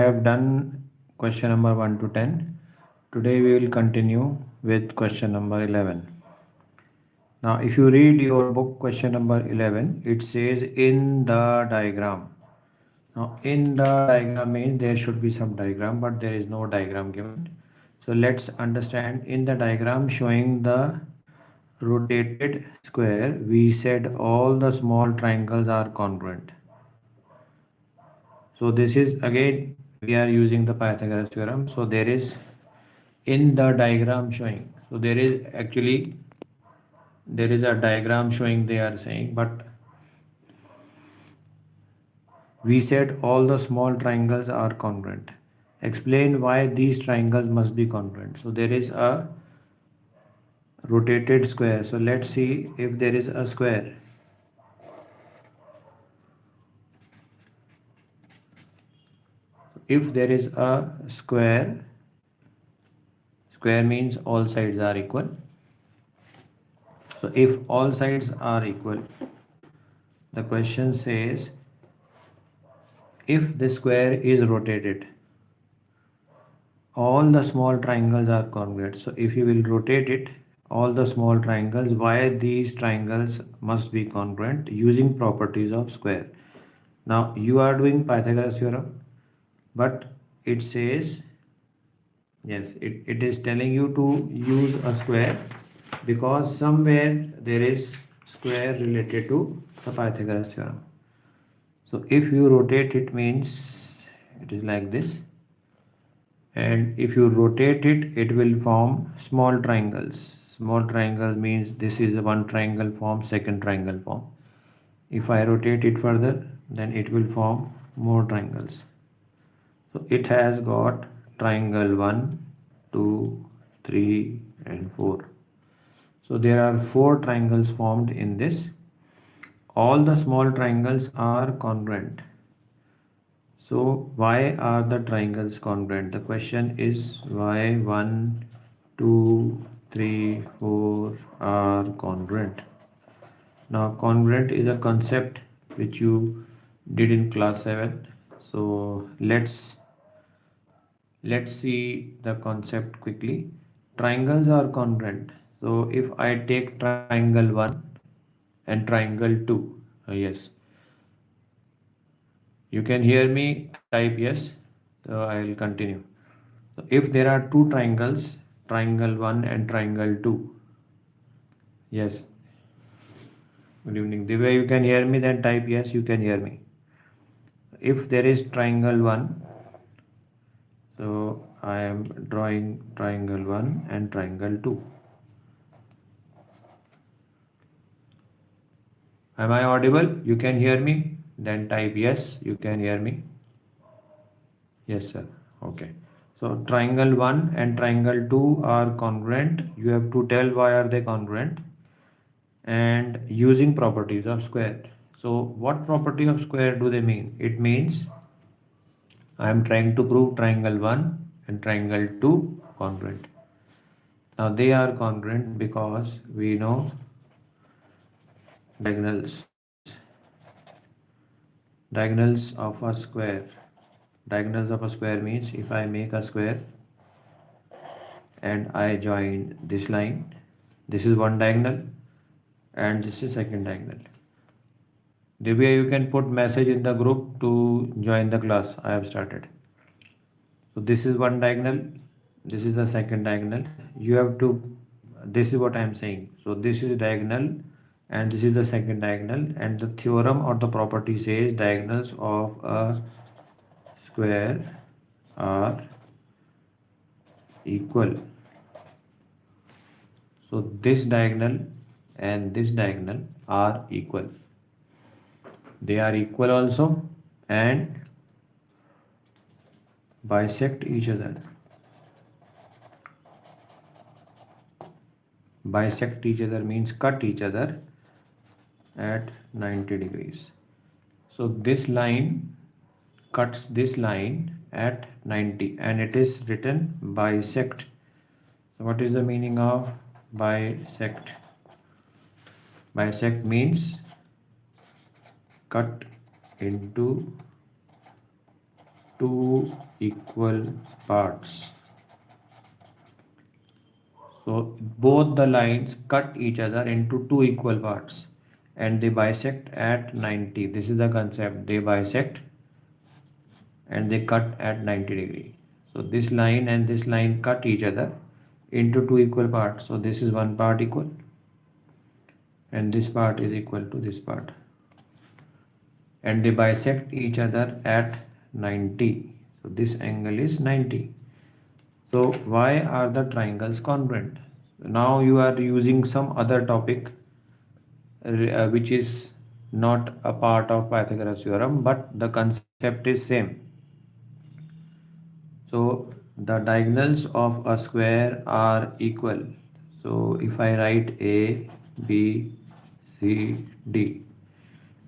have done question number 1 to 10. Today we will continue with question number 11. Now if you read your book question number 11, it says in the diagram. Now in the diagram means there should be some diagram, but there is no diagram given. So let's understand. In the diagram showing the rotated square, we said all the small triangles are congruent. So this is again we are using the Pythagoras theorem. So there is in the diagram showing. So there is a diagram showing, they are saying, but we said all the small triangles are congruent. Explain why these triangles must be congruent. So there is a rotated square. So let's see if there is a square. If there is a square means all sides are equal. So if all sides are equal, the question says if the square is rotated, all the small triangles are congruent. So if you will rotate it, all the small triangles, why these triangles must be congruent using properties of square. Now you are doing Pythagoras theorem, but it says, yes, it is telling you to use a square because somewhere there is square related to the Pythagoras theorem. So if you rotate it means it is like this, and if you rotate it, it will form small triangles. Small triangle means this is one triangle form, second triangle form. If I rotate it further, then it will form more triangles. So it has got triangle 1, 2, 3 and 4. So there are 4 triangles formed in this. All the small triangles are congruent. So why are the triangles congruent? The question is why 1, 2, 3, 4 are congruent. Now congruent is a concept which you did in class 7. So let's see the concept quickly. Triangles are congruent. So if I take triangle 1 and triangle 2, yes, you can hear me, type yes. So I will continue. So if there are 2 triangles, triangle 1 and triangle 2, yes, good evening. The way you can hear me, then type yes, you can hear me. If there is triangle 1, so I am drawing triangle 1 and triangle 2. Am I audible? You can hear me? Then type yes, you can hear me. Yes, sir. Okay. So triangle 1 and triangle 2 are congruent. You have to tell why are they congruent and using properties of square. So what property of square do they mean? It means I am trying to prove triangle 1 and triangle 2 congruent. Now they are congruent because we know diagonals of a square. Diagonals of a square means if I make a square and I join this line, this is one diagonal and this is second diagonal. Divya, you can put message in the group to join the class. I have started. So this is one diagonal, this is the second diagonal. You have to, this is what I am saying. So this is diagonal and this is the second diagonal, and the theorem or the property says diagonals of a square are equal. So this diagonal and this diagonal are equal. They are equal also and bisect each other. Bisect each other means cut each other at 90 degrees. So this line cuts this line at 90 and it is written bisect. So what is the meaning of bisect? Bisect means cut into two equal parts. So both the lines cut each other into two equal parts and they bisect at 90. This is the concept. They bisect and they cut at 90 degree. So this line and this line cut each other into two equal parts. So this is one part equal and this part is equal to this part. And they bisect each other at 90. So this angle is 90. So why are the triangles congruent? Now you are using some other topic which is not a part of Pythagoras theorem, but the concept is same. So the diagonals of a square are equal. So if I write A, B, C, D.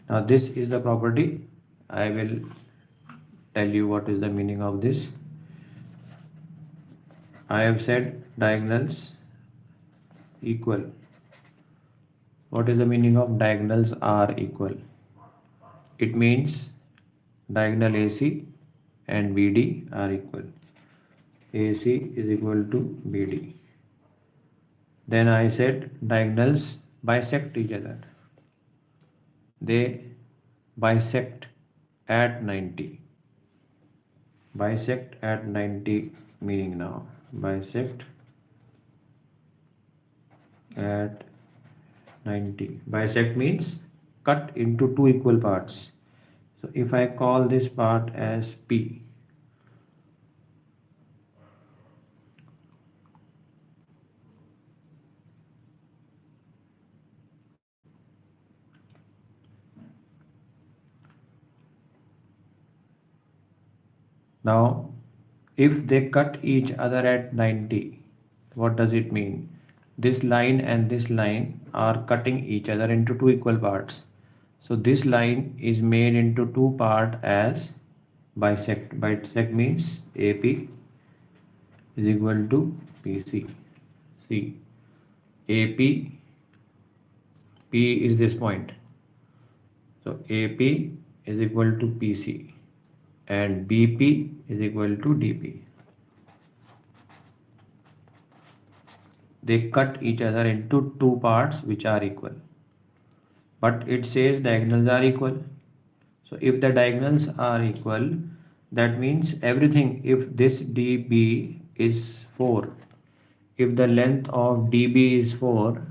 Now this is the property. I will tell you what is the meaning of this. I have said diagonals equal. What is the meaning of diagonals are equal? It means diagonal AC and BD are equal. AC is equal to BD. Then I said diagonals bisect each other. They bisect at 90. Bisect at 90 meaning now. Bisect at 90. Bisect means cut into two equal parts. So if I call this part as P. Now, if they cut each other at 90, what does it mean? This line and this line are cutting each other into two equal parts. So this line is made into two parts as bisect. Bisect means AP is equal to PC. See, AP, P is this point. So AP is equal to PC and BP is equal to DP. They cut each other into two parts which are equal. But it says diagonals are equal. So if the diagonals are equal, that means everything, if this DB is 4, if the length of DB is 4,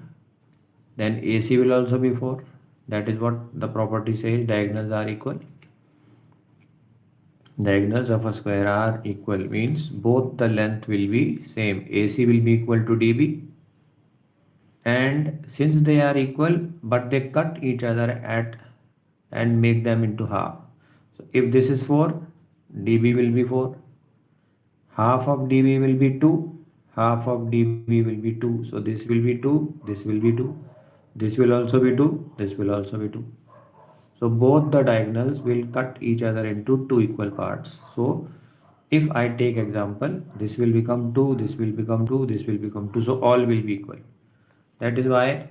then AC will also be 4. That is what the property says, diagonals are equal. Diagonals of a square are equal means both the length will be same. AC will be equal to DB. And since they are equal, but they cut each other at and make them into half. So if this is 4, dB will be 4. Half of dB will be 2. Half of dB will be 2. So this will be 2. This will be 2. This will also be 2. This will also be 2. So both the diagonals will cut each other into two equal parts. So if I take example, this will become 2, this will become 2, this will become 2. So all will be equal. That is why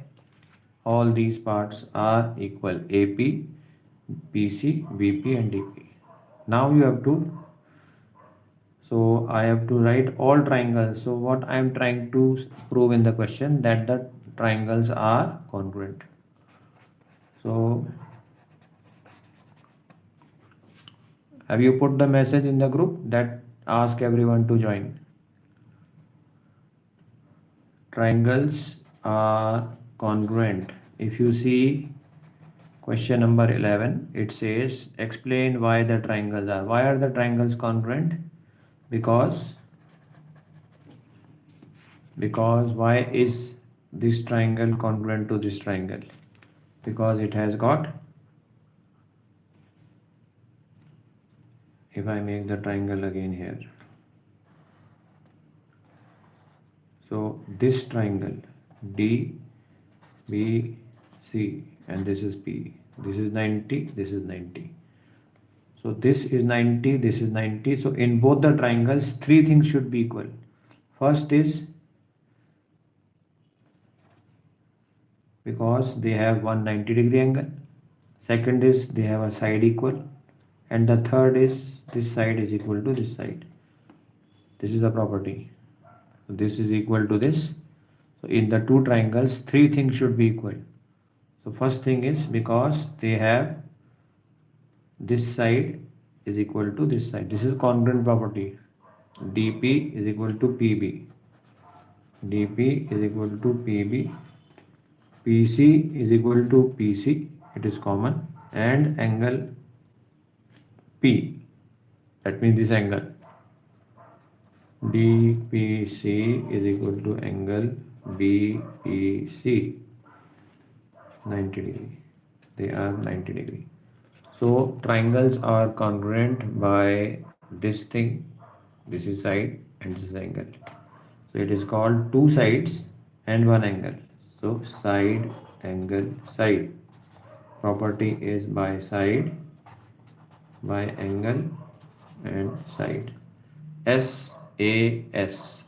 all these parts are equal. AP, PC, BP and DP. Now you have to, so I have to write all triangles. So what I am trying to prove in the question, that the triangles are congruent. So have you put the message in the group that ask everyone to join? Triangles are congruent. If you see question number 11, it says explain why the triangles are. Why are the triangles congruent? Because why is this triangle congruent to this triangle? Because it has got, if I make the triangle again here, so this triangle D, B, C and this is P, this is 90, this is 90. So this is 90, this is 90. So in both the triangles, three things should be equal. First is because they have 190 degree angle. Second is they have a side equal. and the third is this side is equal to this side. This is the property. So this is equal to this. So in the two triangles, three things should be equal. So first thing is because they have this side is equal to this side. This is congruent property. dP is equal to PB. dP is equal to PB. PC is equal to PC. It is common. And angle P. That means this angle. DPC is equal to angle BPC. 90 degree. They are 90 degree. So triangles are congruent by this thing. This is side and this is angle. So it is called two sides and one angle. So side, angle, side. Property is by side, by angle and side. SAS.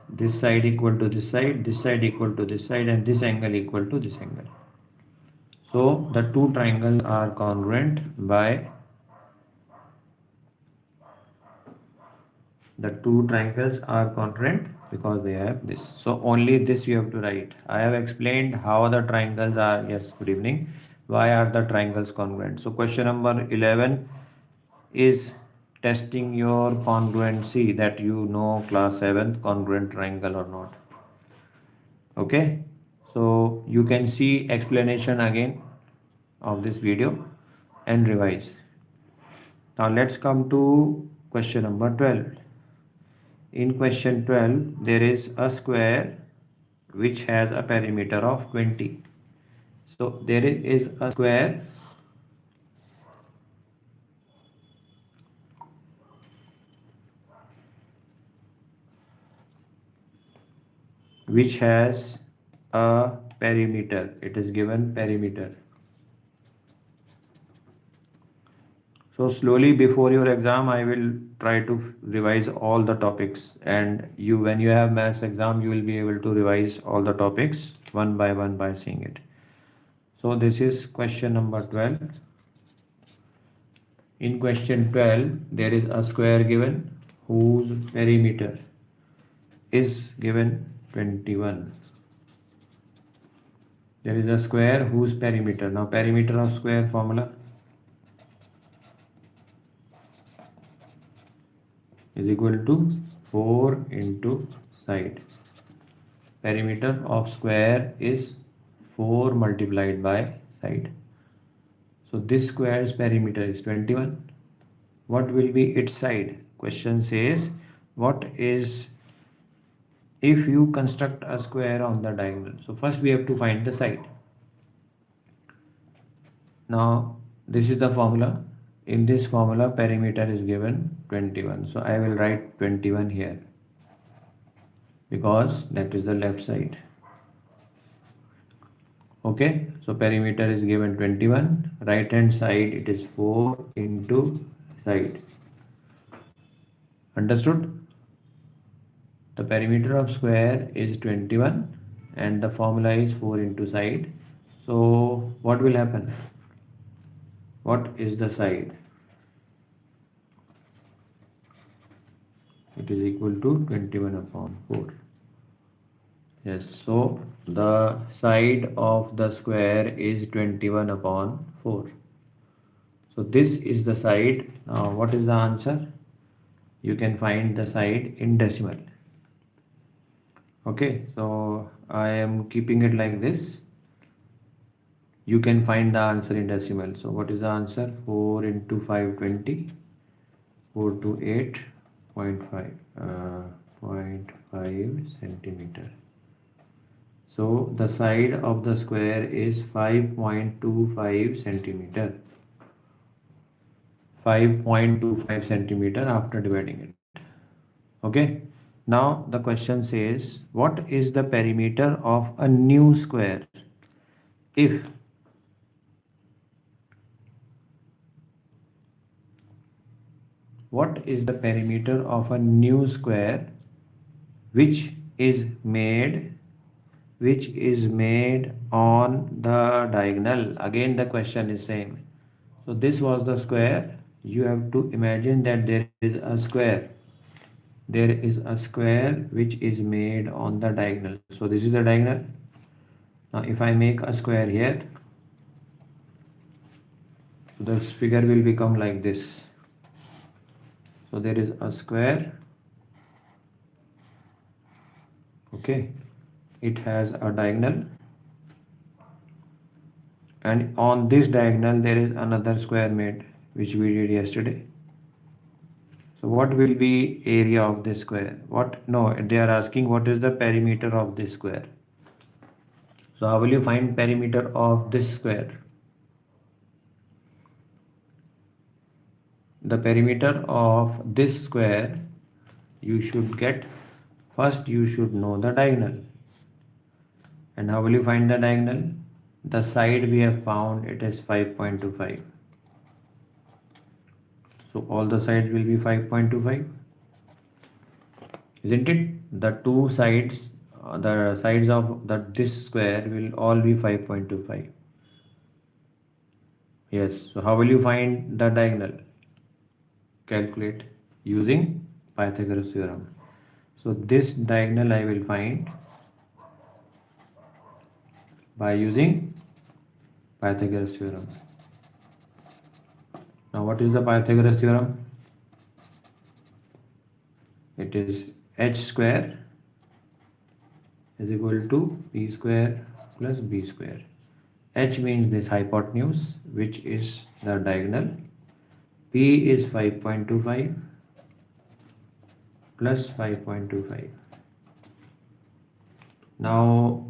This side equal to this side equal to this side, and this angle equal to this angle. So the two triangles are congruent by because they have this. So only this you have to write. I have explained how the triangles are. Yes, good evening. Why are the triangles congruent? So question number 11 is testing your congruency, that you know class 7th congruent triangle or not. Okay, so you can see explanation again of this video and revise. Now let's come to question number 12. In question 12, there is a square which has a perimeter of 20. So there is a square which has a perimeter. It is given perimeter. So slowly before your exam, I will try to revise all the topics, and when you have maths exam, you will be able to revise all the topics one by seeing it. So this is question number 12. In question 12, there is a square given whose perimeter is given 21. There is a square whose perimeter. Now perimeter of square formula is equal to 4 into side. Perimeter of square is 4 multiplied by side. So this square's perimeter is 21. What will be its side? Question says, what is if you construct a square on the diagonal? So first we have to find the side. Now this is the formula. In this formula, perimeter is given 21. So I will write 21 here because that is the left side. Okay, so perimeter is given 21. Right hand side, it is 4 into side. Understood? The perimeter of square is 21 and the formula is 4 into side. So what will happen? What is the side? It is equal to 21 upon 4. Yes, so the side of the square is 21 upon 4. So this is the side. Now what is the answer? You can find the side in decimal. Okay, so I am keeping it like this. You can find the answer in decimal. So what is the answer? 4 into 520. 4 to 8.5 0.5 centimeter. So the side of the square is 5.25 centimeter. 5.25 centimeter after dividing it. Okay. Now the question says, what is the perimeter of a new square if what is the perimeter of a new square which is made on the diagonal? Again the question is same. So this was the square. You have to imagine that there is a square. There is a square which is made on the diagonal. So this is the diagonal. Now if I make a square here, the figure will become like this. So there is a square. Okay, it has a diagonal, and on this diagonal there is another square made, which we did yesterday. So what will be area of this square? They are asking what is the perimeter of this square. So how will you find perimeter of this square? The perimeter of this square you should get, first you should know the diagonal. And how will you find the diagonal? The side we have found, it is 5.25. So all the sides will be 5.25, isn't it? The two sides, the sides of this square will all be 5.25. Yes, so how will you find the diagonal? Calculate using Pythagoras theorem. So this diagonal I will find by using Pythagoras theorem. Now what is the Pythagoras theorem? It is h square is equal to p square plus b square. H means this hypotenuse, which is the diagonal. P is 5.25 plus 5.25. Now,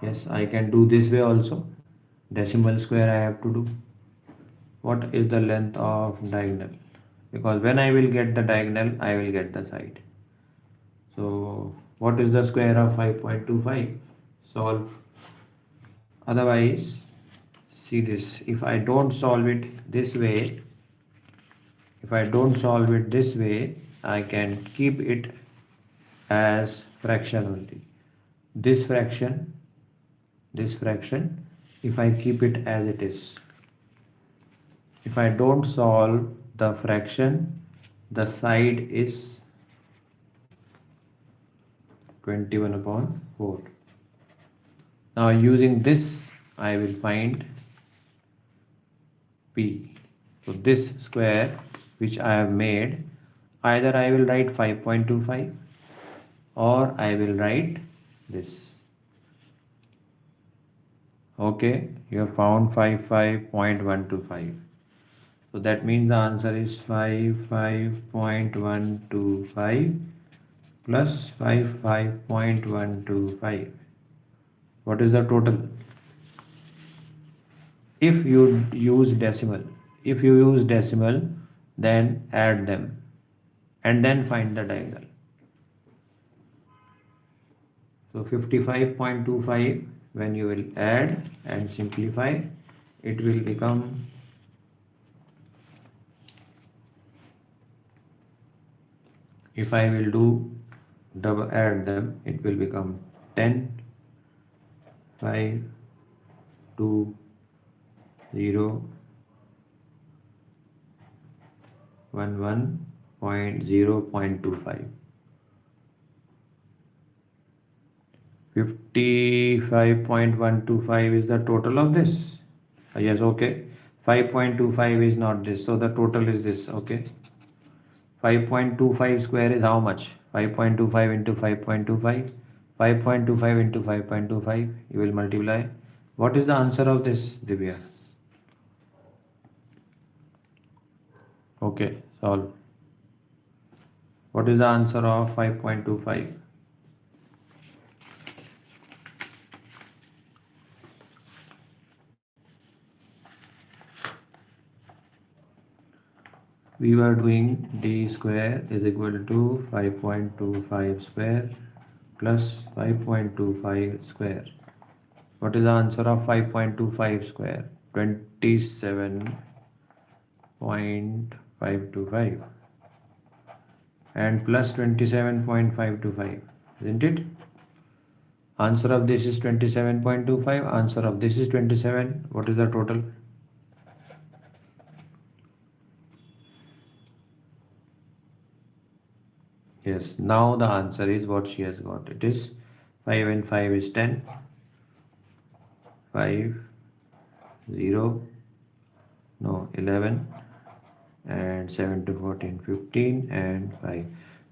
yes, I can do this way also. Decimal square I have to do. What is the length of diagonal? Because when I will get the diagonal, I will get the side. So what is the square of 5.25? Solve. Otherwise, see this, if I don't solve it this way, I can keep it as fraction only. This fraction, if I keep it as it is. If I don't solve the fraction, the side is 21/4. Now using this, I will find P. So this square which I have made, either I will write 5.25 or I will write this. Okay, you have found 55.125. So that means the answer is 55.125 plus 55.125. What is the total? If you use decimal, then add them and then find the diagonal. So 55.25, when you will add and simplify, it will become if I will do double add them, it will become 10, 5, 2, 0, 11.0.25. 55.125 is the total of this. Yes, okay. 5.25 is not this, so the total is this. Okay. 5.25 square is how much? 5.25 into 5.25. 5.25 into 5.25. You will multiply. What is the answer of this, Divya? Okay, solve. What is the answer of 5.25? We were doing d square is equal to 5.25 square plus 5.25 square. What is the answer of 5.25 square? 27.525 and plus 27.525, isn't it? Answer of this is 27.25. Answer of this is 27. What is the total? Yes, now the answer is what she has got. It is 5 and 5 is 10. 5, 0, no, 11, and 7 to 14, 15, and 5.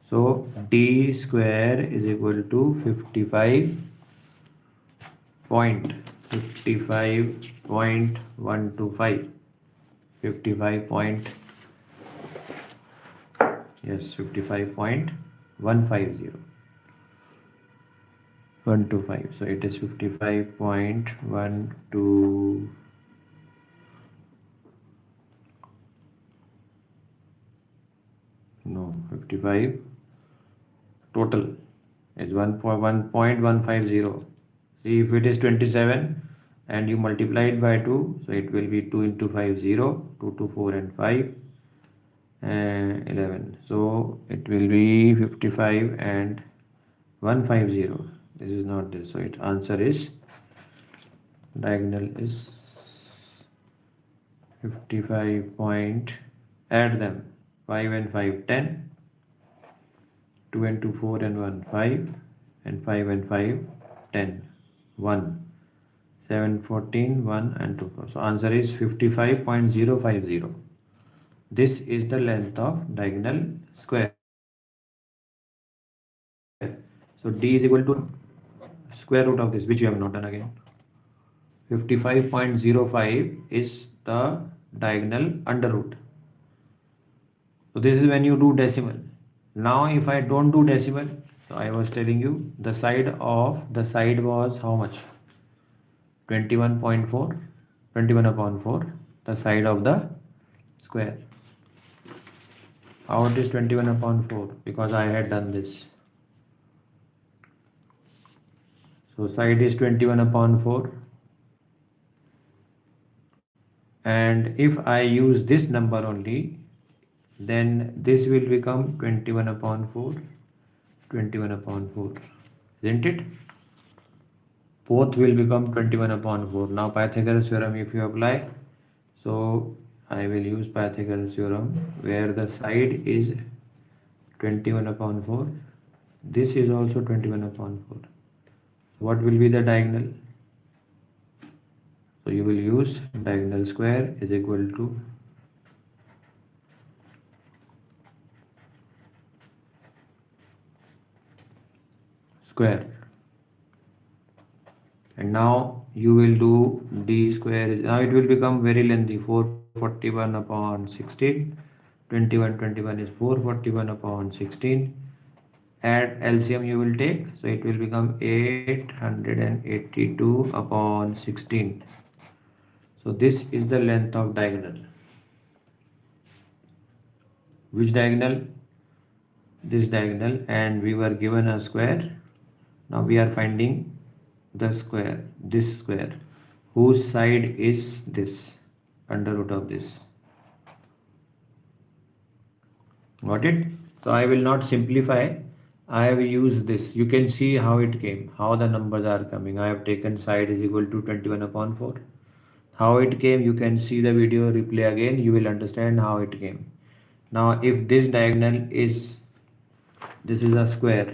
So d square is equal to 55.125. 55 point, yes, 55.150. 125. So it is 55.12. No, 55 total is 1.150. See, if it is 27 and you multiply it by 2, so it will be 2 into 5, 0, 2 to 4 and 5 and 11. So it will be 55 and 150. This is not this. So its answer is diagonal is 55 point, add them, 5 and 5 10, 2 and 2 4 and 1 5, and 5 and 5 10, 1, 7 14, 1 and 2 4. So answer is 55.050. This is the length of diagonal square. So d is equal to square root of this, which you have not done again. 55.05 is the diagonal under root. So this is when you do decimal. Now if I don't do decimal, so I was telling you the side was how much? 21.4, 21 upon 4, the side of the square. How it is 21 upon 4? Because I had done this. So side is 21 upon 4. And if I use this number only, then this will become 21 upon 4, 21 upon 4. Isn't it? Both will become 21 upon 4. Now Pythagoras theorem if you apply, so I will use Pythagoras theorem where the side is 21 upon 4. This is also 21 upon 4. What will be the diagonal? So you will use diagonal square is equal to square. And now you will do d square is, now it will become very lengthy, 441 upon 16. 21 is 441 upon 16. Add LCM you will take, so it will become 882 upon 16. So this is the length of diagonal. Which diagonal? This diagonal, and we were given a square. Now we are finding the square, this square, whose side is this, under root of this. Got it? So I will not simplify. I have used this. You can see how it came, how the numbers are coming. I have taken side is equal to 21 upon 4. How it came, you can see the video replay again. You will understand how it came. Now if this diagonal is, this is a square,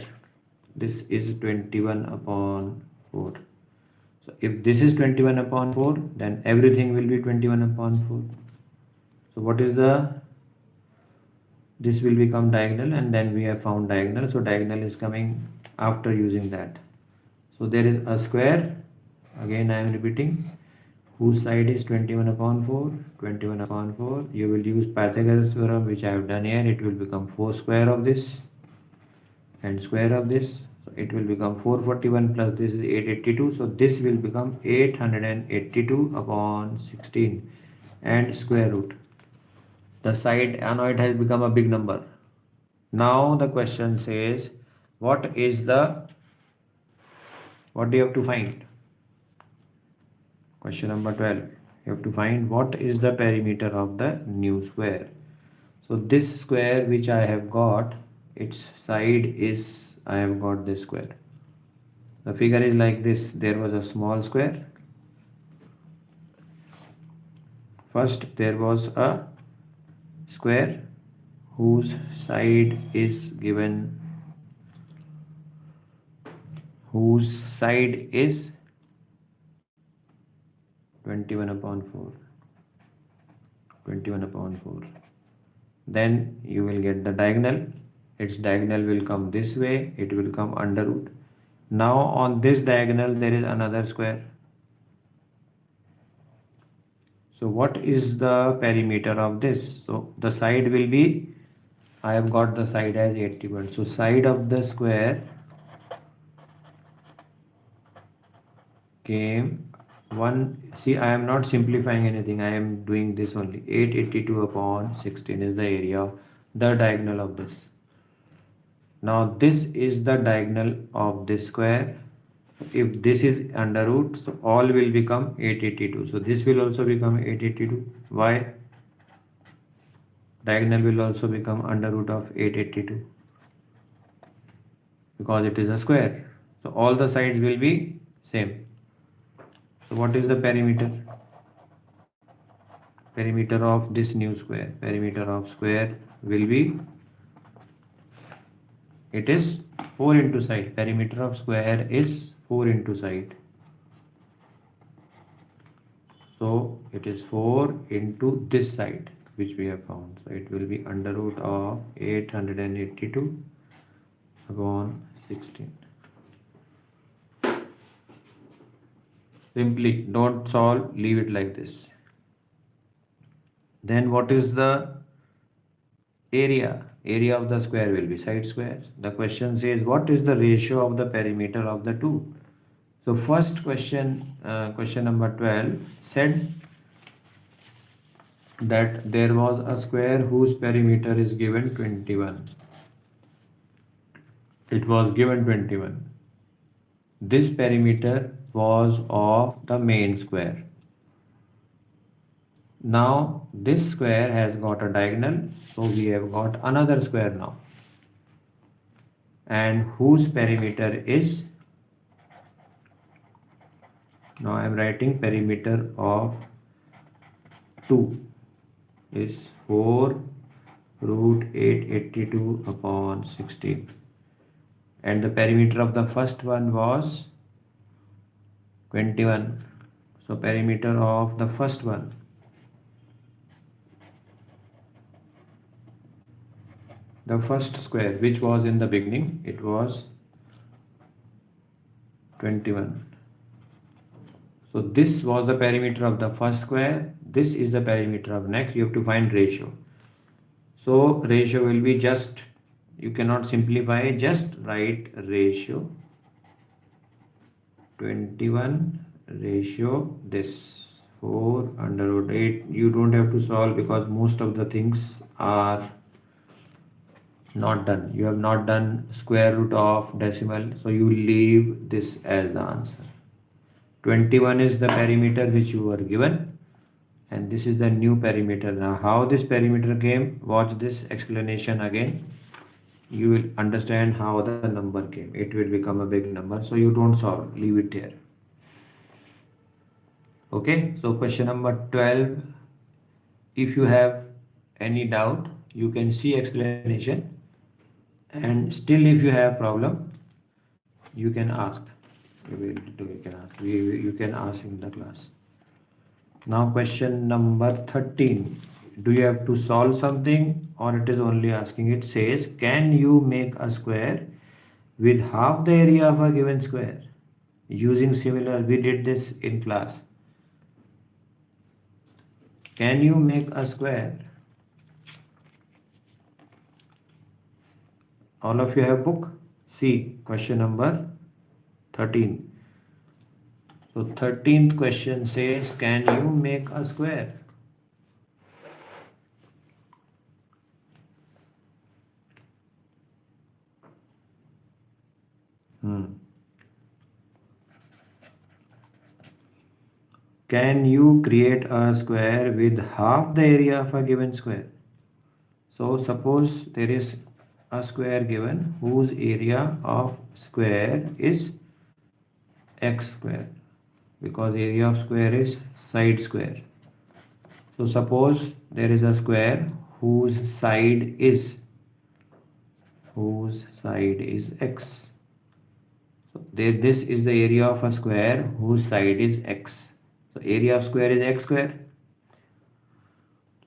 this is 21 upon 4. So if this is 21 upon 4, then everything will be 21 upon 4. So what is the, this will become diagonal, and then we have found diagonal. So diagonal is coming after using that. So there is a square, again I am repeating, whose side is 21 upon 4, 21 upon 4. You will use Pythagoras theorem, which I have done here. It will become 4 square of this and square of this. So it will become 441 plus this is 882. So this will become 882 upon 16 and square root. The side, now it has become a big number. Now the question says, what is the, what do you have to find? Question number 12. You have to find what is the perimeter of the new square. So this square which I have got, its side is, I have got this square. The figure is like this. There was a small square. First there was a square whose side is given whose side is 21 upon 4. 21 upon 4. Then you will get the diagonal. Its diagonal will come this way. It will come under root. Now on this diagonal there is another square. So what is the perimeter of this? So the side will be, I have got the side as 81. So side of the square came 1. See, I am not simplifying anything. I am doing this only. 882 upon 16 is the area, the diagonal of this. Now this is the diagonal of this square. If this is under root, so all will become 882. So this will also become 882. Why? Diagonal will also become under root of 882 because it is a square. So all the sides will be same. So what is the perimeter? Perimeter of this new square. Perimeter of square will be, it is 4 into side. Perimeter of square is 4 into side. So it is 4 into this side which we have found. So it will be under root of 882 upon 16. Simply don't solve, leave it like this. Then what is the area? Area of the square will be side squares. The question says what is the ratio of the perimeter of the two? So first question, question number 12 said that there was a square whose perimeter is given 21. It was given 21. This perimeter was of the main square. Now this square has got a diagonal, so we have got another square now, and whose perimeter is, now I am writing perimeter of 2 is 4 root 882 upon 16, and the perimeter of the first one was 21. So perimeter of the first one, the first square which was in the beginning, it was 21. So this was the perimeter of the first square. This is the perimeter of next. You have to find ratio. So ratio will be just, you cannot simplify, just write ratio 21 ratio this 4 under root 8. You don't have to solve because most of the things are not done. You have not done square root of decimal, so you leave this as the answer. 21 is the perimeter which you were given, and this is the new perimeter. Now how this perimeter came, watch this explanation again. You will understand how the number came. It will become a big number, so you don't solve, leave it here. Okay, so question number 12. If you have any doubt, you can see explanation, and still if you have problem, you can ask. You can ask in the class. Now question number 13. Do you have to solve something, or it is only asking? It says, can you make a square with half the area of a given square using similar? We did this in class. Can you make a square? All of you have book? See question number 13. So 13th question says, can you make a square? Can you create a square with half the area of a given square? So suppose there is a square given whose area of square is x square, because area of square is side square. So suppose there is a square whose side is x. So this is the area of a square whose side is x. So area of square is x square.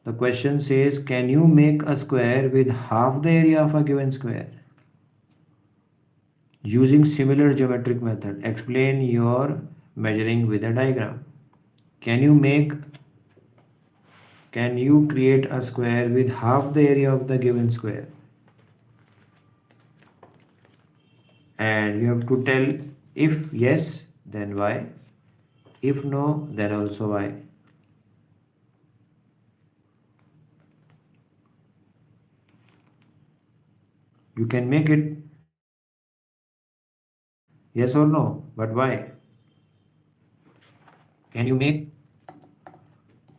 The question says, can you make a square with half the area of a given square? Using similar geometric method, explain your measuring with a diagram. Can you create a square with half the area of the given square? And you have to tell if yes, then why. If no, then also why. You can make it yes or no, but why? Can you make?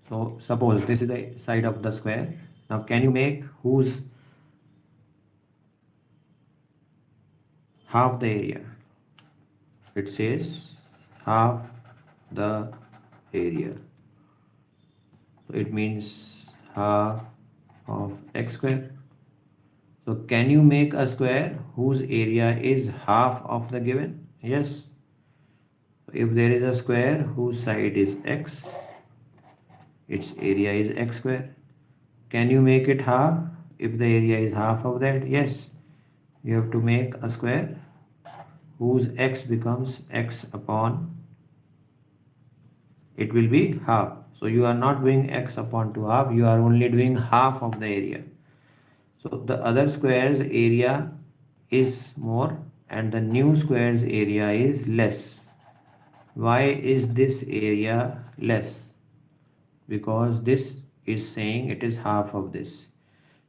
So suppose this is the side of the square. Now can you make whose half the area? It says half the area. So it means half of x square. So can you make a square whose area is half of the given? Yes. If there is a square whose side is x, its area is x square. Can you make it half if the area is half of that? Yes. You have to make a square whose x becomes x upon, it will be half. So you are not doing x upon 2 half, you are only doing half of the area. So the other square's area is more and the new square's area is less. Why is this area less? Because this is saying it is half of this.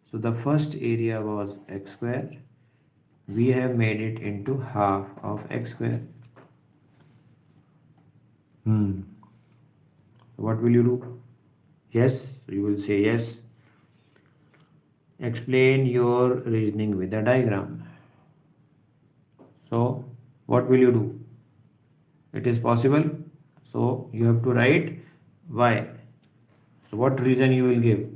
So the first area was x square. We have made it into half of x square. What will you do? Yes, you will say yes. Explain your reasoning with a diagram. So what will you do? It is possible. So you have to write why. So what reason you will give?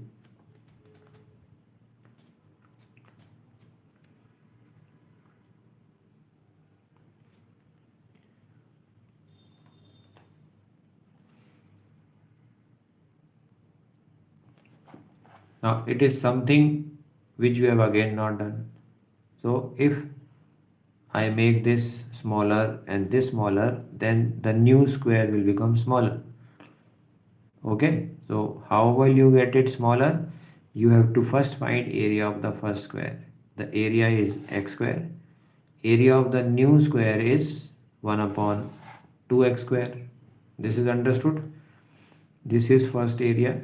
Now it is something which you have again not done. So if I make this smaller and this smaller, then the new square will become smaller. Okay, so how will you get it smaller? You have to first find area of the first square. The area is x square. Area of the new square is 1 upon 2x square. This is understood. This is first area.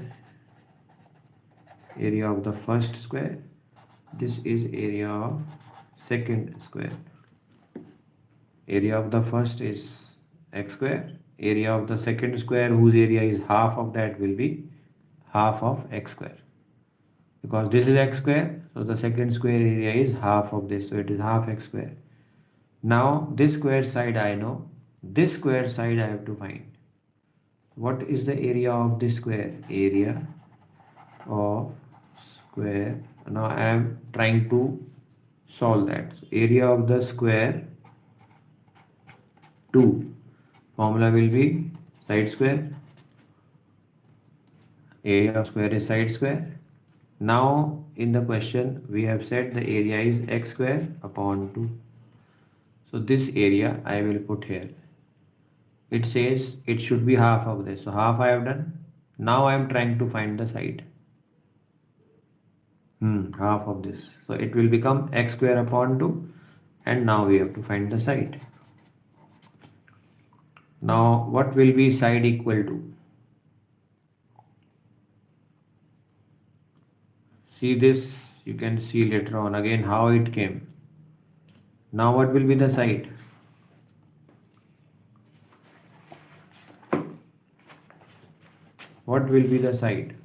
Area of the first square. This is area of second square. Area of the first is x square. Area of the second square whose area is half of that will be half of x square. Because this is x square, so the second square area is half of this, so it is half x square. Now this square side I know, this square side I have to find. What is the area of this square? Area of square. Now I am trying to solve that. So area of the square 2. Formula will be side square. Area of square is side square. Now in the question we have said the area is x square upon 2. So this area I will put here. It says it should be half of this. So half I have done. Now I am trying to find the side. Half of this. So it will become x square upon 2. And now we have to find the side. Now what will be side equal to? See this, you can see later on again how it came. Now what will be the side? What will be the side?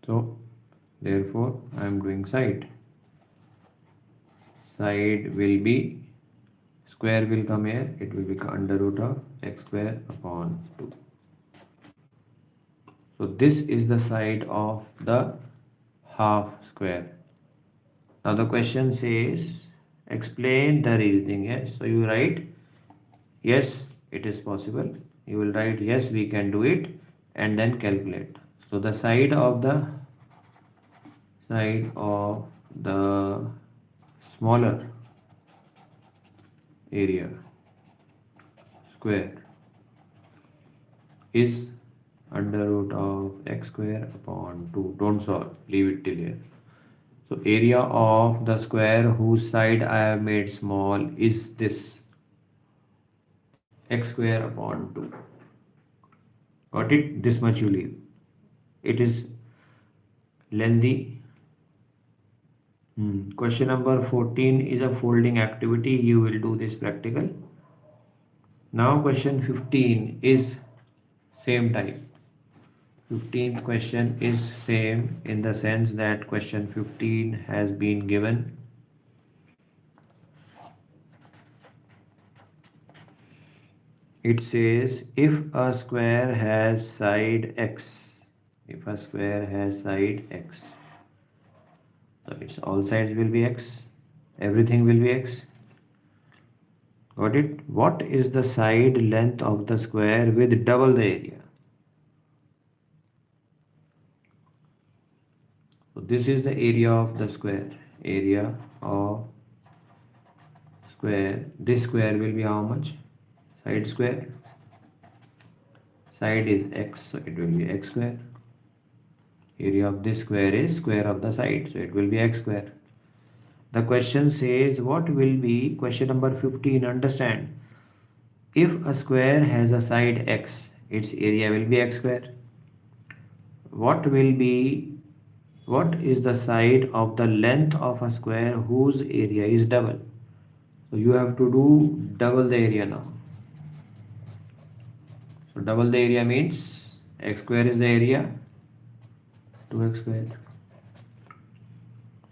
So therefore I am doing side. Side will be, square will come here, it will become under root of x square upon 2. So this is the side of the half square. Now the question says, explain the reasoning. Yes, so you write, yes, it is possible. You will write, yes, we can do it, and then calculate. So the side of the smaller area square is under root of x square upon 2. Don't solve, leave it till here. So area of the square whose side I have made small is this x square upon 2. Got it? This much you leave. It is lengthy. Question number 14 is a folding activity. You will do this practical. Now question 15 is same type. 15th question is same in the sense that question 15 has been given it says if a square has side x, so its all sides will be x, everything will be x. Got it? What is the side length of the square with double the area? So this is the area of the square. Area of square. This square will be how much? Side square. Side is x, so it will be x square. Area of this square is square of the side, so it will be x square. The question says what will be, question number 15, understand, if a square has a side x, its area will be x square. What is the side of the length of a square whose area is double? So you have to do double the area now. So double the area means x square is the area, 2x square.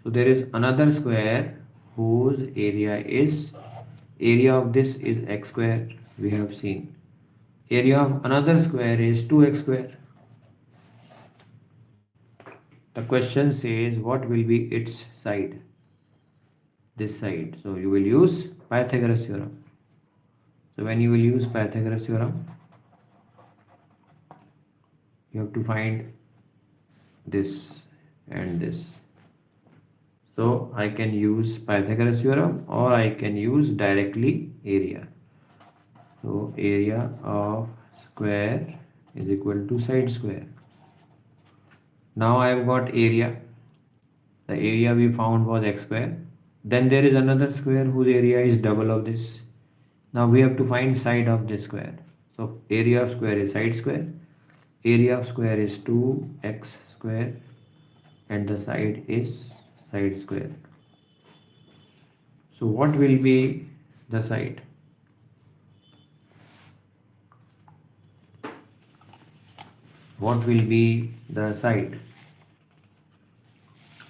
So there is another square whose area of this is x square, we have seen. Area of another square is 2x square. The question says what will be its side? This side. So you will use Pythagoras theorem. So when you will use Pythagoras theorem, you have to find this and this. So I can use Pythagoras theorem or I can use directly area. So area of square is equal to side square. Now I have got area. The area we found was x square. Then there is another square whose area is double of this. Now we have to find side of this square. So area of square is side square. Area of square is 2x square and the side is side square. So what will be the side? What will be the side?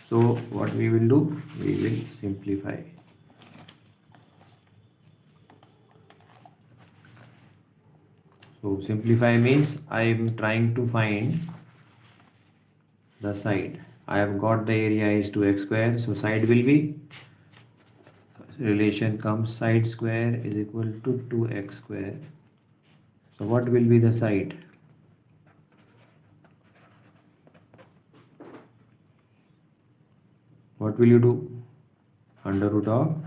So what we will do? We will simplify. So simplify means I am trying to find the side. I have got the area is 2x square, so side will be, relation comes side square is equal to 2x square. So what will be the side? What will you do? Under root of,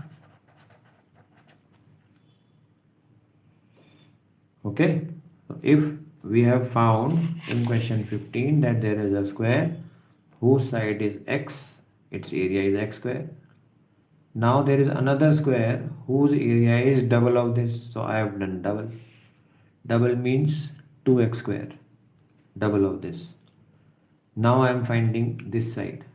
okay. So if we have found in question 15 that there is a square whose side is x, its area is x square. Now there is another square whose area is double of this, so I have done double. Double means 2x square, double of this. Now I am finding this side.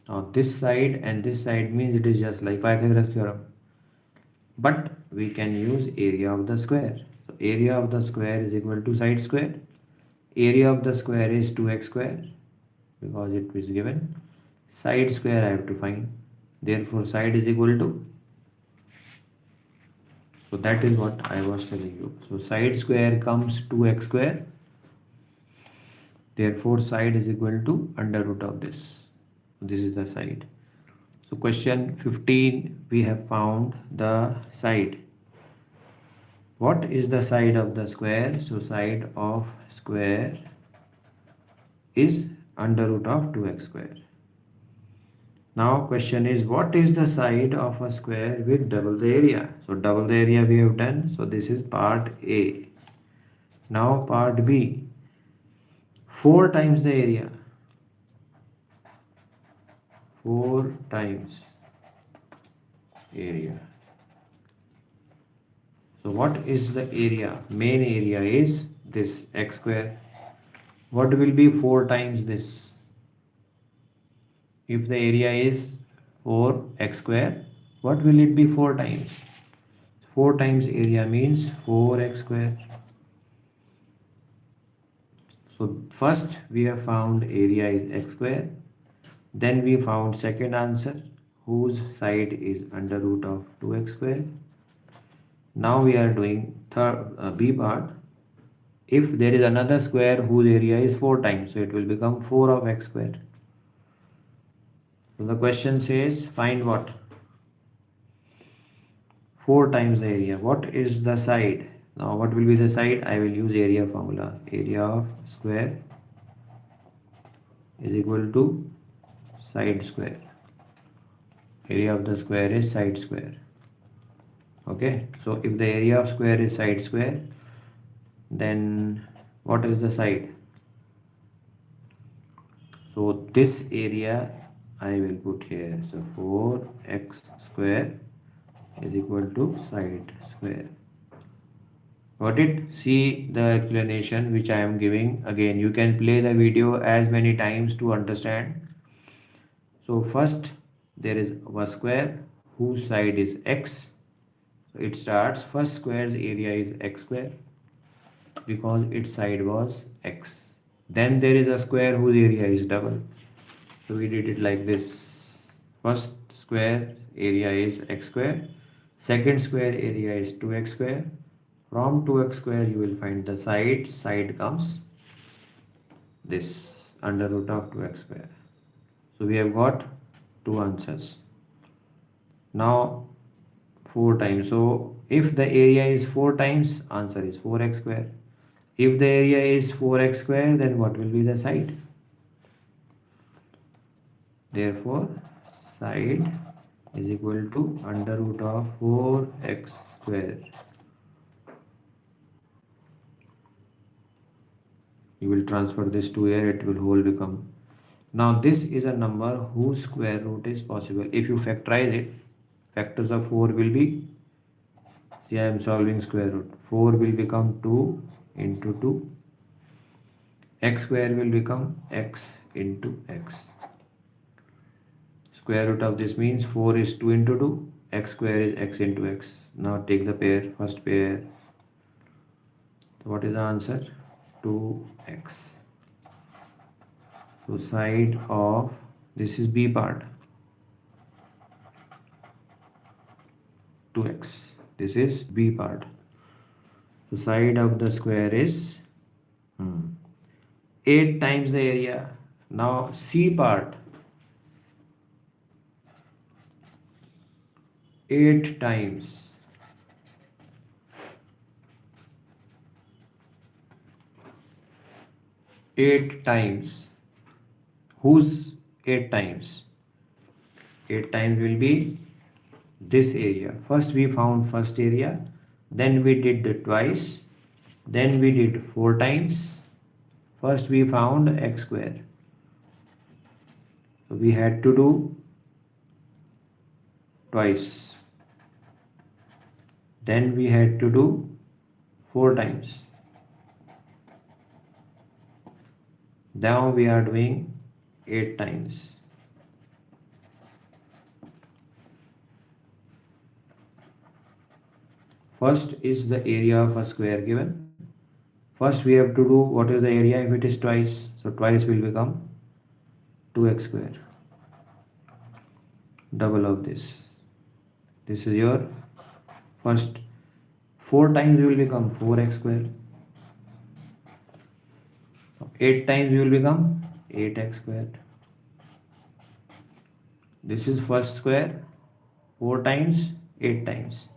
Now this side and this side means it is just like Pythagoras theorem. But we can use area of the square. So area of the square is equal to side square. Area of the square is 2x square because it is given. Side square I have to find. Therefore side is equal to. So that is what I was telling you. So side square comes 2x square. Therefore, side is equal to under root of this. This is the side. So question 15, we have found the side. What is the side of the square? So side of square is under root of 2x square. Now question is, what is the side of a square with double the area? So double the area we have done. So this is part A. Now part B. 4 times the area. 4 times area. So what is the area? Main area is this x square. What will be 4 times this? If the area is 4x square, what will it be 4 times? 4 times area means 4x square. So first we have found area is x square. Then we found second answer whose side is under root of 2x square. Now we are doing third B part. If there is another square whose area is 4 times, so it will become 4 of x square. So the question says find what? 4 times the area. What is the side? Now what will be the side? I will use area formula. Area of square is equal to side square. Area of the square is side square. Okay, so if the area of square is side square, then what is the side? So this area I will put here. So 4x square is equal to side square. Got it? See the explanation which I am giving. Again, you can play the video as many times to understand. So first there is a square whose side is x. So it starts, first square's area is x square because its side was x. Then there is a square whose area is double. So we did it like this. First square area is x square. Second square area is 2x square. From 2x square you will find the side. Side comes this under root of 2x square. So we have got 2 answers. Now 4 times. So if the area is 4 times, answer is 4x square. If the area is 4x square, then what will be the side? Therefore, side is equal to under root of 4x square. You will transfer this to here, it will whole become. Now this is a number whose square root is possible. If you factorize it, factors of 4 will be, see I am solving square root. 4 will become 2 into 2. X square will become x into x. Square root of this means 4 is 2 into 2. X square is x into x. Now take the pair, first pair. So what is the answer? 2x. So side of, this is B part, 2x. This is B part. So side of the square is 8 times the area. Now C part, 8 times. 8 times. Whose 8 times? 8 times will be this area. First we found first area, then we did it twice, then we did 4 times. First we found x square. So we had to do twice. Then we had to do 4 times. Now we are doing 8 times. First is the area of a square given. First we have to do what is the area if it is twice. So twice will become 2x square. Double of this. This is your first. 4 times will become 4x square. 8 times will become 8x squared. This is first square, 4 times, 8 times.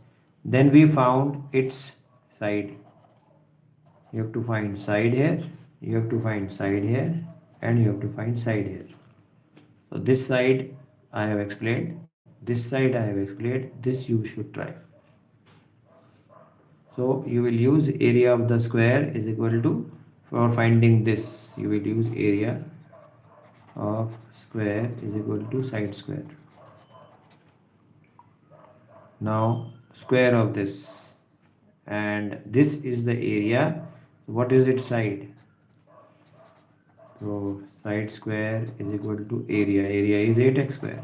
Then we found its side. You have to find side here, you have to find side here, and you have to find side here. So this side I have explained, this side I have explained, this you should try. So you will use area of the square is equal to, for finding this, you will use area of square is equal to side square. Now square of this, and this is the area. What is its side? So side square is equal to area. Area is 8x square.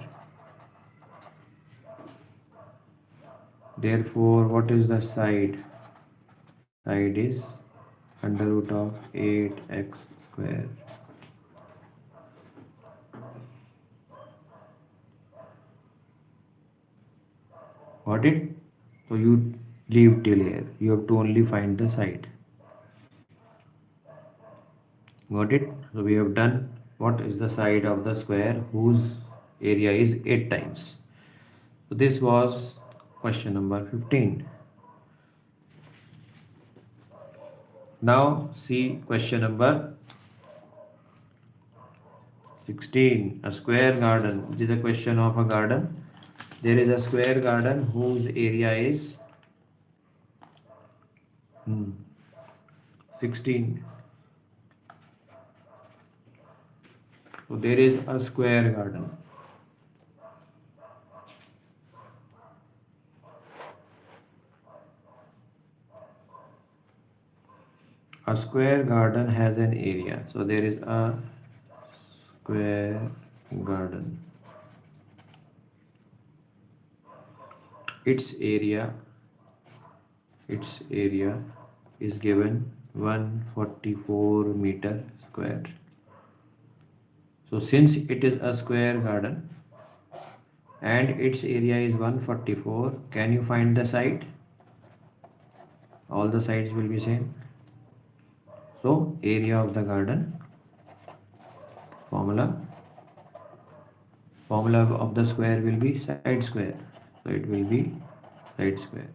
Therefore, what is the side? Side is under root of 8x square. Got it? So you leave till here. You have to only find the side. Got it? So we have done what is the side of the square whose area is 8 times. So this was question number 15. Now see question number 16. A square garden. This is a question of a garden. There is a square garden whose area is 16. So there is a square garden. A square garden has an area. So there is a square garden. Its area is given 144 meter square. So since it is a square garden and its area is 144, can you find the side? All the sides will be same. So area of the garden, formula of the square will be side square. So it will be side square.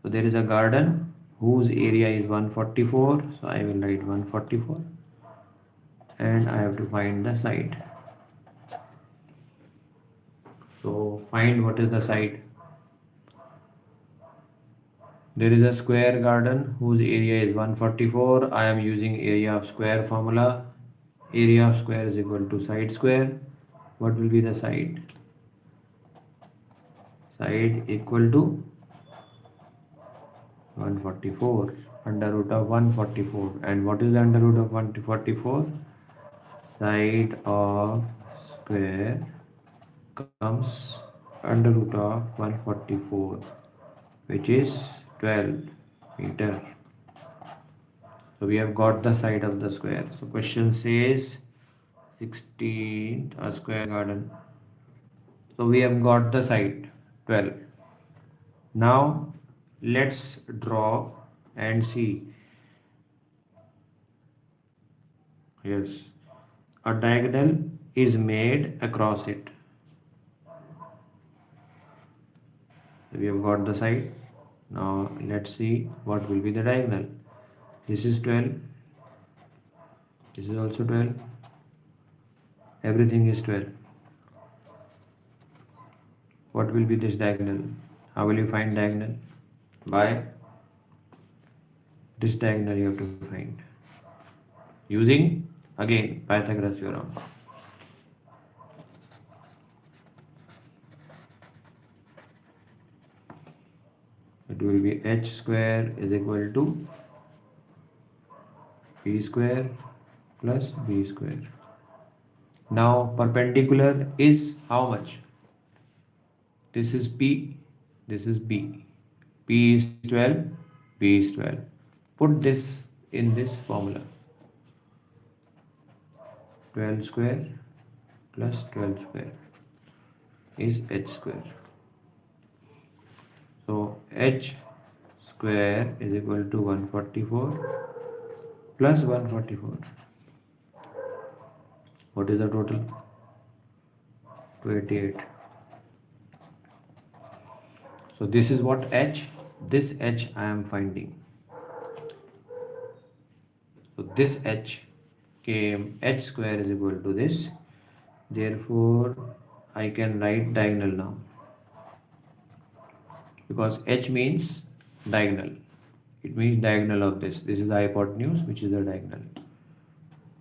So there is a garden whose area is 144. So I will write 144 and I have to find the side. So find what is the side. There is a square garden whose area is 144. I am using area of square formula. Area of square is equal to side square. What will be the side? Side equal to 144 under root of 144. And what is the under root of 144? Side of square comes under root of 144, which is 12 meter. So we have got the side of the square. So question says 16 a square garden. So we have got the side 12. Now let's draw and see. Yes, a diagonal is made across it. So we have got the side. Now let's see what will be the diagonal. This is 12. This is also 12. Everything is 12. What will be this diagonal? How will you find diagonal? By this diagonal you have to find. Using again Pythagoras Theorem. It will be h square is equal to p square plus b square. Now perpendicular is how much? This is p, this is b. P is 12, b is 12. Put this in this formula. 12 square plus 12 square is h square. So h square is equal to 144 plus 144. What is the total? 288. So this is what h. This h I am finding. So this h came, h square is equal to this. Therefore, I can write diagonal now. Because h means diagonal. It means diagonal of this. This is the hypotenuse, which is the diagonal.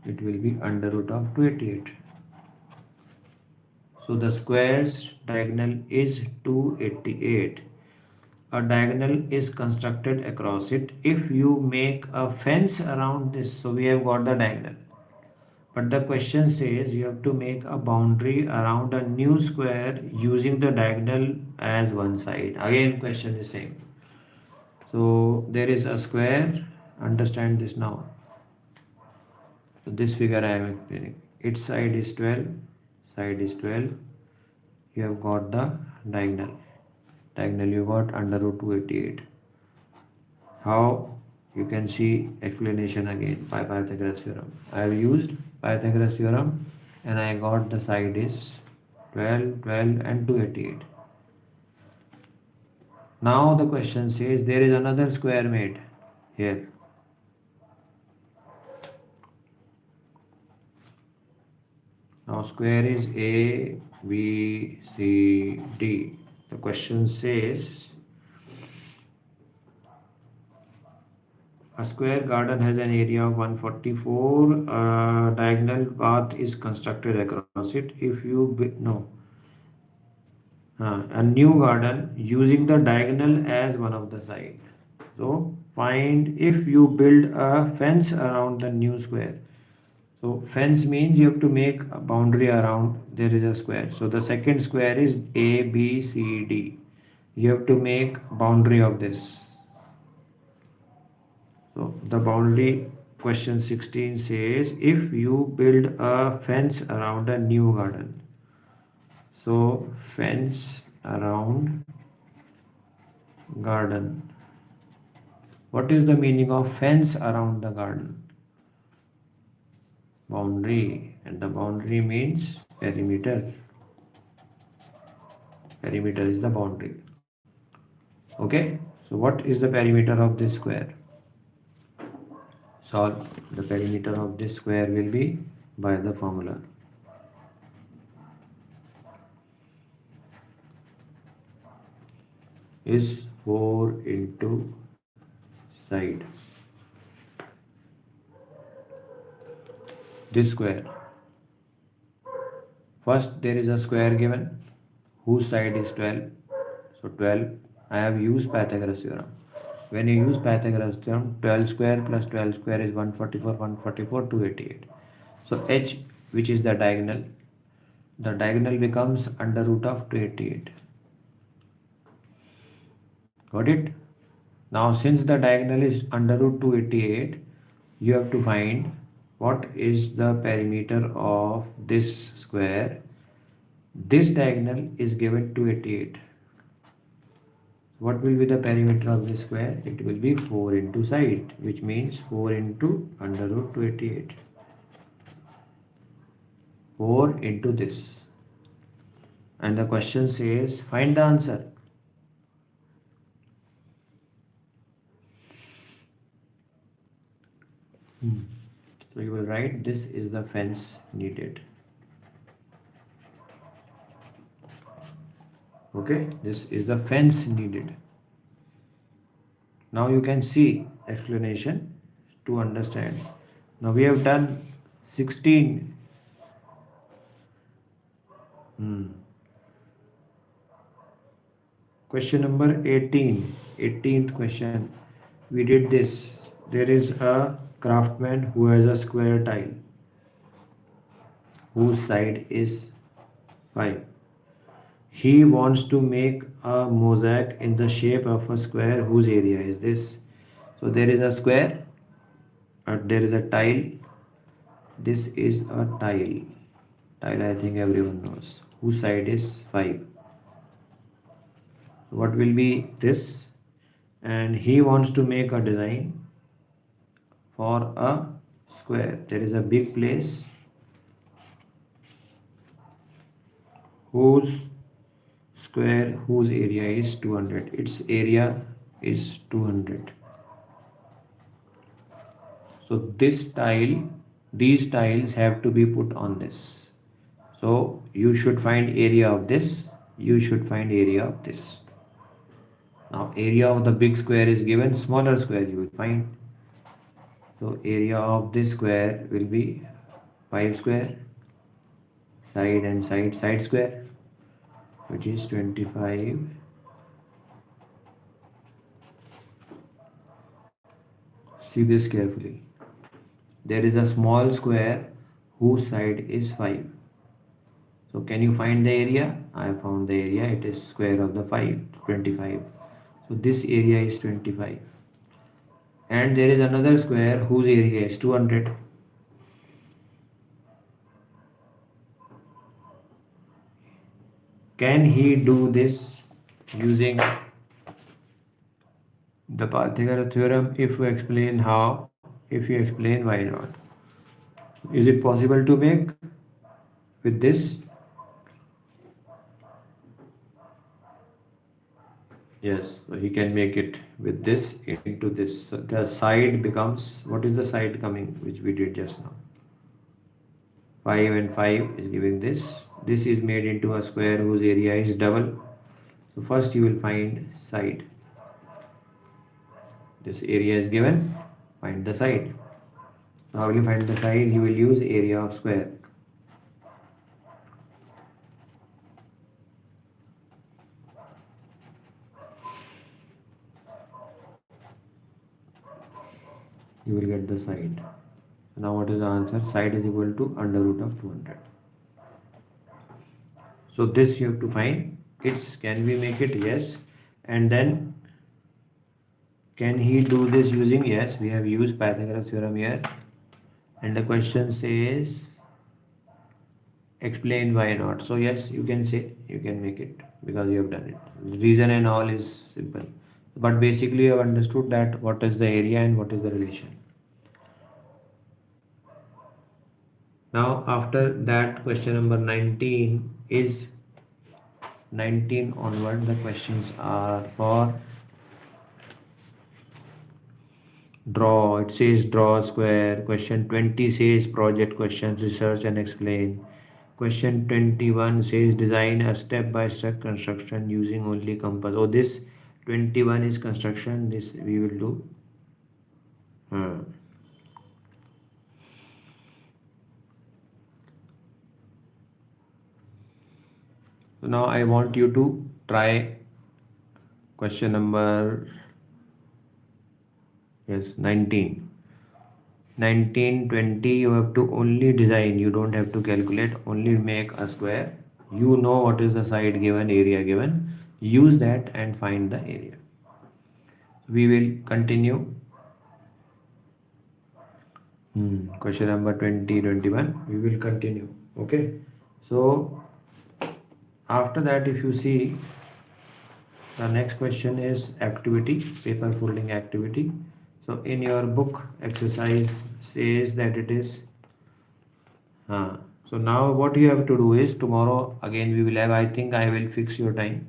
It will be under root of 288. So the square's diagonal is 288. A diagonal is constructed across it. If you make a fence around this, so we have got the diagonal. But the question says you have to make a boundary around a new square using the diagonal as one side. Again, question is same. So there is a square. Understand this now. So this figure I am explaining. Its side is 12. Side is 12. You have got the diagonal. Diagonal you got under root 288. How? You can see explanation again by Pythagoras theorem. I have used Pythagoras theorem and I got the side is 12, 12 and 288. Now the question says there is another square made here. Now square is A, B, C, D. The question says a square garden has an area of 144. A diagonal path is constructed across it. If you a new garden using the diagonal as one of the sides. So find if you build a fence around the new square. So fence means you have to make a boundary around there is a square. So the second square is A, B, C, D. You have to make boundary of this. So the boundary question 16 says if you build a fence around a new garden. So fence around garden. What is the meaning of fence around the garden? Boundary, and the boundary means perimeter. Perimeter is the boundary. Okay, so what is the perimeter of this square? Solve. The perimeter of this square will be by the formula. Is 4 into side. This square. First there is a square given whose side is 12. So 12. I have used Pythagoras theorem. When you use Pythagoras theorem, 12 square plus 12 square is 144, 144, 288. So h, which is the diagonal becomes under root of 288. Got it? Now since the diagonal is under root 288, you have to find what is the perimeter of this square. This diagonal is given 288. What will be the perimeter of this square? It will be 4 into side, which means 4 into under root 288. 4 into this. And the question says, find the answer. So you will write this is the fence needed. Okay, this is the fence needed. Now you can see explanation to understand. Now we have done 16. Question number 18. 18th question. We did this. There is a craftsman who has a square tile whose side is 5. He wants to make a mosaic in the shape of a square whose area is this. So there is a square, there is a tile. This is a tile. Tile I think everyone knows. Whose side is 5. What will be this? And he wants to make a design for a square. There is a big place whose square whose area is 200. Its area is 200. So these tiles have to be put on this. So you should find area of this, you should find area of this. Now area of the big square is given, smaller square you will find. So area of this square will be 5 square, side and side square, which is 25. See this carefully. There is a small square whose side is 5. So can you find the area? I found the area. It is square of the 5, 25. So this area is 25. And there is another square whose area is 200. Can he do this using the Pythagoras theorem? If you explain how, if you explain why not. Is it possible to make with this? Yes, so he can make it with this into this. So the side becomes, what is the side coming, which we did just now? 5 and 5 is giving this. This is made into a square whose area is double. So first you will find side. This area is given, find the side. So how will you find the side? You will use area of square. You will get the side. Now what is the answer? Side is equal to under root of 200. So this you have to find. Can we make it? Yes. And then can he do this using? Yes, we have used Pythagoras theorem here. And the question says explain why not. So yes, you can say, you can make it because you have done it. Reason and all is simple. But basically you have understood that what is the area and what is the relation. Now after that, question number 19 is 19 onward. The questions are for draw. It says draw a square. Question 20 says project questions, research and explain. Question 21 says design a step-by-step construction using only compass. Oh, this 21 is construction. This we will do. So now I want you to try question number 19. 19, 20, you have to only design, you don't have to calculate, only make a square. You know what is the side given, area given, use that and find the area. We will continue. Question number 20, 21, we will continue. Okay, so after that, if you see, the next question is activity, paper folding activity. So in your book, exercise says that it is. So now what you have to do is, tomorrow again we will have, I think I will fix your time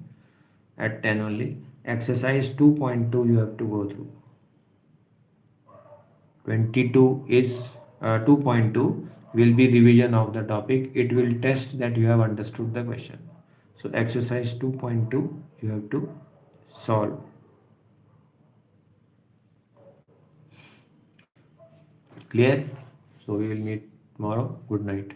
at 10 only. Exercise 2.2 you have to go through. 22 is 2.2 will be revision of the topic. It will test that you have understood the question. So exercise 2.2 you have to solve. Clear? So we will meet tomorrow. Good night.